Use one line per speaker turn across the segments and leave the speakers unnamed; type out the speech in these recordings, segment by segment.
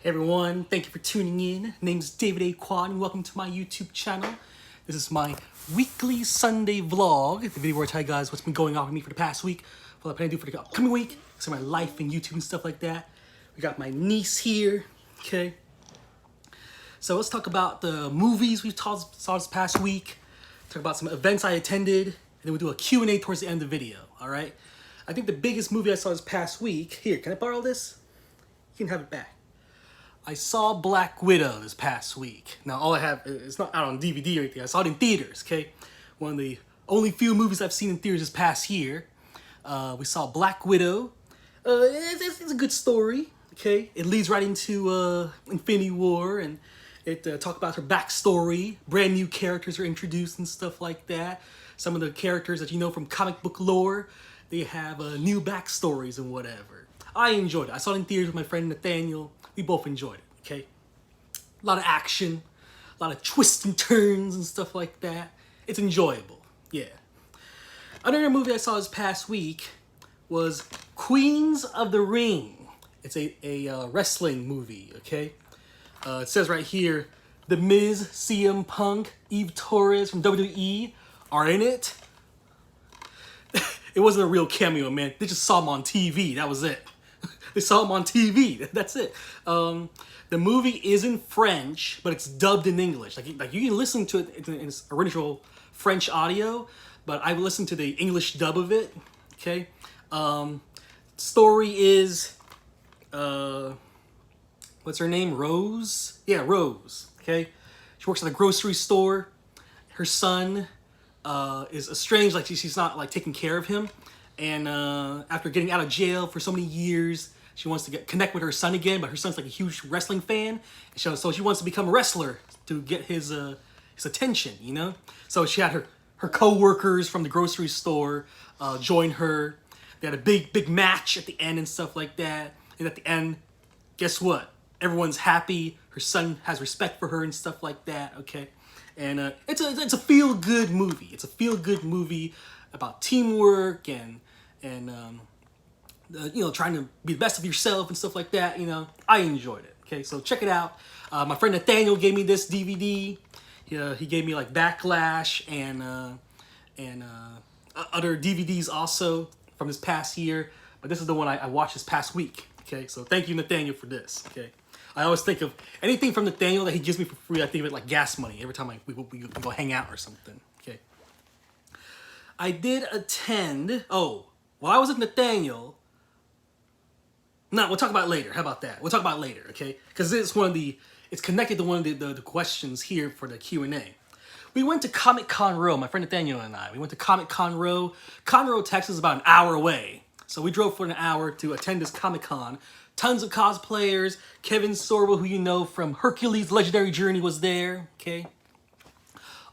Hey everyone, thank you for tuning in. Name's davidakhoa and welcome to my YouTube channel. This is my weekly Sunday vlog, the video where I tell you guys what's been going on with me for the past week, what I plan to do for the upcoming week, so my life and YouTube and stuff like that. We got my niece here, okay? So let's talk about the movies we saw this past week, talk about some events I attended, and then we'll do a Q&A towards the end of the video, all right? I think the biggest movie I saw this past week, here, can I borrow this? You can have it back. I saw Black Widow this past week. Now, all I have, it's not out on DVD or anything. I saw it in theaters, okay? One of the only few movies I've seen in theaters this past year. We saw Black Widow. It's a good story, okay? It leads right into Infinity War, and it talks about her backstory. Brand new characters are introduced and stuff like that. Some of the characters that you know from comic book lore, they have new backstories and whatever. I enjoyed it. I saw it in theaters with my friend Nathaniel. We both enjoyed it, okay? A lot of action, a lot of twists and turns and stuff like that. It's enjoyable, yeah. Another movie I saw this past week was Queens of the Ring. It's a wrestling movie, okay? It says right here, The Miz, CM Punk, Eve Torres from WWE are in it. It wasn't a real cameo, man. They just saw him on TV, that was it. They saw him on TV. That's it. The movie is in French, but it's dubbed in English. Like you can listen to it in its original French audio, but I listened to the English dub of it. Okay. Story is what's her name? Rose. Yeah, Rose. Okay. She works at a grocery store. Her son is estranged. Like she's not like taking care of him. And after getting out of jail for so many years, she wants to connect with her son again, but her son's like a huge wrestling fan. So she wants to become a wrestler to get his attention, you know? So she had her co-workers from the grocery store join her. They had a big match at the end and stuff like that. And at the end, guess what? Everyone's happy. Her son has respect for her and stuff like that, okay? And it's a feel-good movie. It's a feel-good movie about teamwork and you know, trying to be the best of yourself and stuff like that. You know, I enjoyed it. Okay, so check it out. My friend Nathaniel gave me this DVD. He gave me like Backlash and other DVDs also from this past year. But this is the one I watched this past week. Okay, so thank you, Nathaniel, for this. Okay, I always think of anything from Nathaniel that he gives me for free. I think of it like gas money every time we go hang out or something. Okay. I did attend. Oh, while I was with Nathaniel. No, we'll talk about it later. How about that? We'll talk about it later, okay? Because it's connected to one of the questions here for the Q&A. We went to Comic Conroe, my friend Nathaniel and I. We went to Comic Conroe. Conroe, Texas is about an hour away. So we drove for an hour to attend this Comic-Con. Tons of cosplayers. Kevin Sorbo, who you know from Hercules Legendary Journey, was there, okay?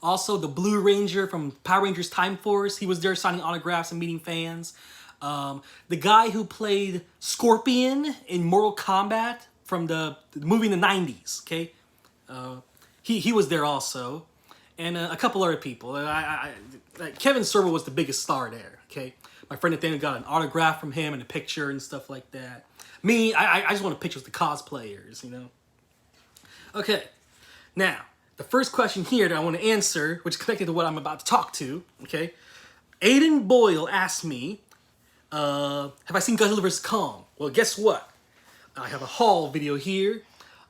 Also, the Blue Ranger from Power Rangers Time Force, he was there signing autographs and meeting fans. The guy who played Scorpion in Mortal Kombat from the movie in the 90s, okay? He was there also. And a couple other people. Kevin Sorbo was the biggest star there, okay? My friend Nathaniel got an autograph from him and a picture and stuff like that. Me, I just want a picture with the cosplayers, you know? Okay, now, the first question here that I want to answer, which is connected to what I'm about to talk to, okay? Aiden Boyle asked me, have I seen Godzilla vs. Kong? Well, guess what? I have a haul video here.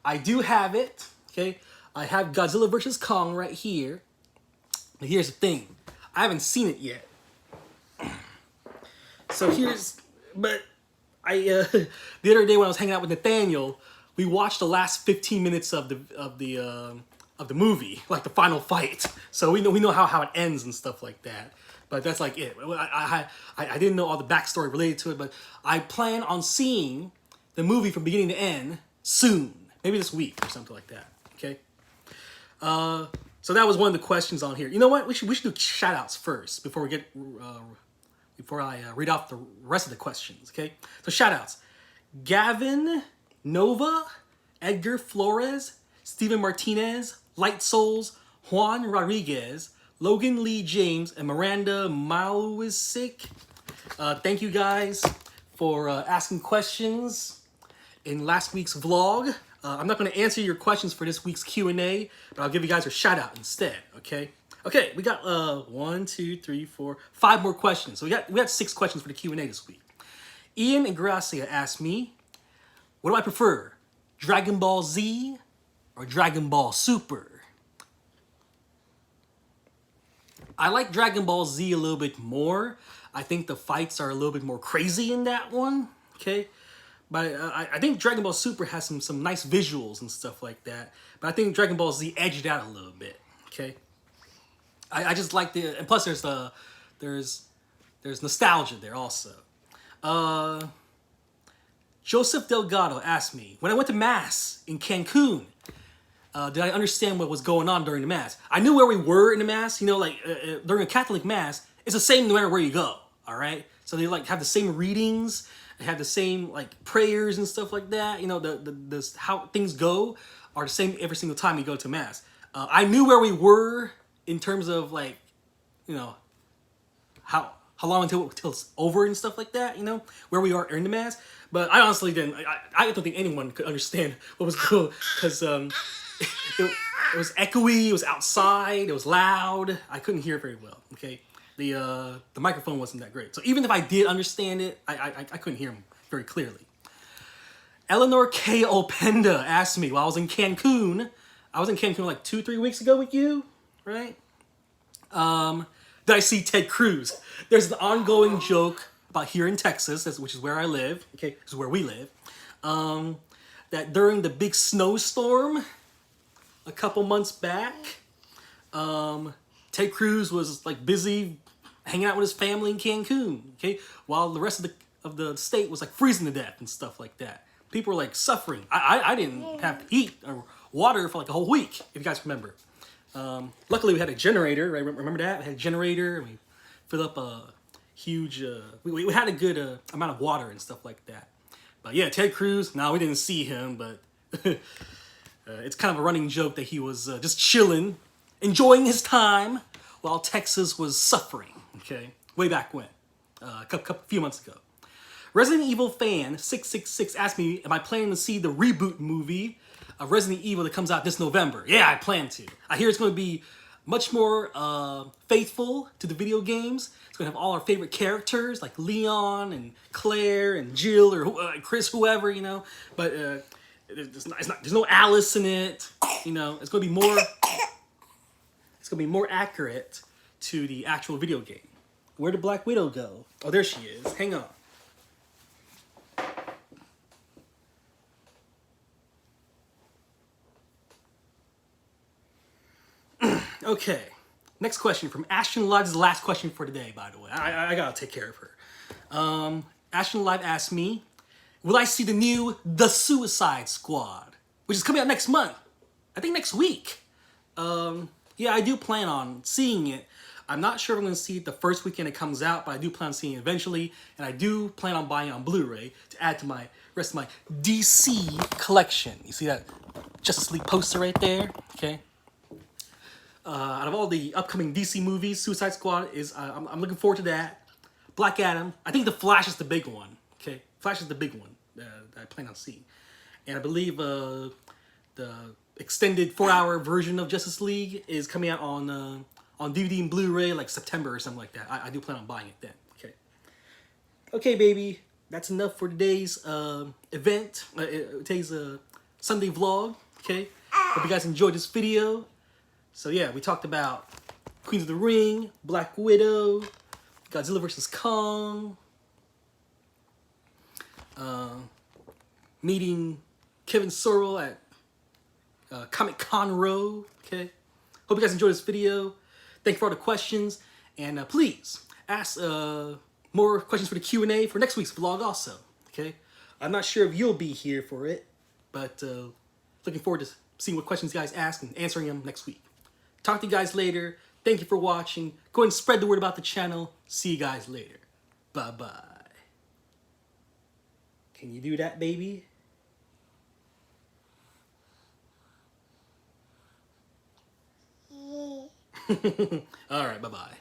I do have it, okay? I have Godzilla vs. Kong right here. But here's the thing. I haven't seen it yet. So but the other day when I was hanging out with Nathaniel, we watched the last 15 minutes of the movie, like the final fight. So we know how it ends and stuff like that. But that's like it. I didn't know all the backstory related to it, but I plan on seeing the movie from beginning to end soon. Maybe this week or something like that, okay? So that was one of the questions on here. You know what? We should do shout-outs first before I read off the rest of the questions, okay? So shout-outs. Gavin Nova, Edgar Flores, Steven Martinez, Light Souls, Juan Rodriguez, Logan Lee James, and Miranda Mawisik. Thank you guys for asking questions in last week's vlog. I'm not going to answer your questions for this week's Q&A, but I'll give you guys a shout out instead, okay? Okay, we got 1, 2, 3, 4, 5 more questions. So we got 6 questions for the Q&A this week. Ian and Gracia asked me, what do I prefer, Dragon Ball Z or Dragon Ball Super? I like Dragon Ball Z a little bit more. I think the fights are a little bit more crazy in that one, okay? But I think Dragon Ball Super has some nice visuals and stuff like that. But I think Dragon Ball Z edged out a little bit, okay? I just like the, and plus there's nostalgia there also. Joseph Delgado asked me, when I went to Mass in Cancun, did I understand what was going on during the Mass? I knew where we were in the Mass, you know, like during a Catholic Mass, it's the same no matter where you go, all right? So they like have the same readings, they have the same like prayers and stuff like that, you know, the how things go are the same every single time you go to Mass. I knew where we were in terms of like, you know, how long until it's over and stuff like that, you know, where we are in the Mass. But I honestly didn't, I don't think anyone could understand what was going on, because it was echoey, it was outside, it was loud, I couldn't hear it very well, okay? The microphone wasn't that great. So even if I did understand it, I couldn't hear him very clearly. Eleanor K. Openda asked me while I was in Cancun like 2-3 weeks ago with you, right? Did I see Ted Cruz? There's an ongoing joke about here in Texas, which is where I live, okay, this is where we live, that during the big snowstorm a couple months back, Ted Cruz was like busy hanging out with his family in Cancun, okay, while the rest of the state was like freezing to death and stuff like that. People were like suffering. I didn't have heat or water for like a whole week, if you guys remember. Luckily we had a generator, right? Remember that? We had a generator and we filled up a huge, we had a good amount of water and stuff like that. But yeah, Ted Cruz, no, we didn't see him, but it's kind of a running joke that he was just chilling, enjoying his time while Texas was suffering, okay? Way back when, a few months ago. Resident Evil fan 666 asked me, am I planning to see the reboot movie of Resident Evil that comes out this November? Yeah, I plan to. I hear it's going to be much more faithful to the video games. It's going to have all our favorite characters like Leon and Claire and Jill or Chris, whoever, you know. But there's no Alice in it. You know, it's going to be more accurate to the actual video game. Where did Black Widow go? Oh, there she is. Hang on. Okay, next question from Ashton Live. This is the last question for today, by the way. I gotta take care of her. Ashton Live asked me, will I see the new The Suicide Squad, which is coming out next month? I think next week. Yeah, I do plan on seeing it. I'm not sure if I'm going to see it the first weekend it comes out, but I do plan on seeing it eventually, and I do plan on buying it on Blu-ray to add to my rest of my DC collection. You see that Justice League poster right there? Okay. Out of all the upcoming DC movies, Suicide Squad is, I'm looking forward to that. Black Adam, I think The Flash is the big one, okay? Flash is the big one that I plan on seeing. And I believe the extended 4-hour version of Justice League is coming out on DVD and Blu-ray like September or something like that. I do plan on buying it then, okay? Okay, baby, that's enough for today's event, today's Sunday vlog, okay? Hope you guys enjoyed this video. So yeah, we talked about Queens of the Ring, Black Widow, Godzilla vs. Kong, meeting Kevin Sorrell at Comic Conroe, okay? Hope you guys enjoyed this video. Thank you for all the questions, and please ask more questions for the Q&A for next week's vlog also, okay? I'm not sure if you'll be here for it, but looking forward to seeing what questions you guys ask and answering them next week. Talk to you guys later. Thank you for watching. Go ahead and spread the word about the channel. See you guys later. Bye-bye. Can you do that, baby? All right, bye-bye.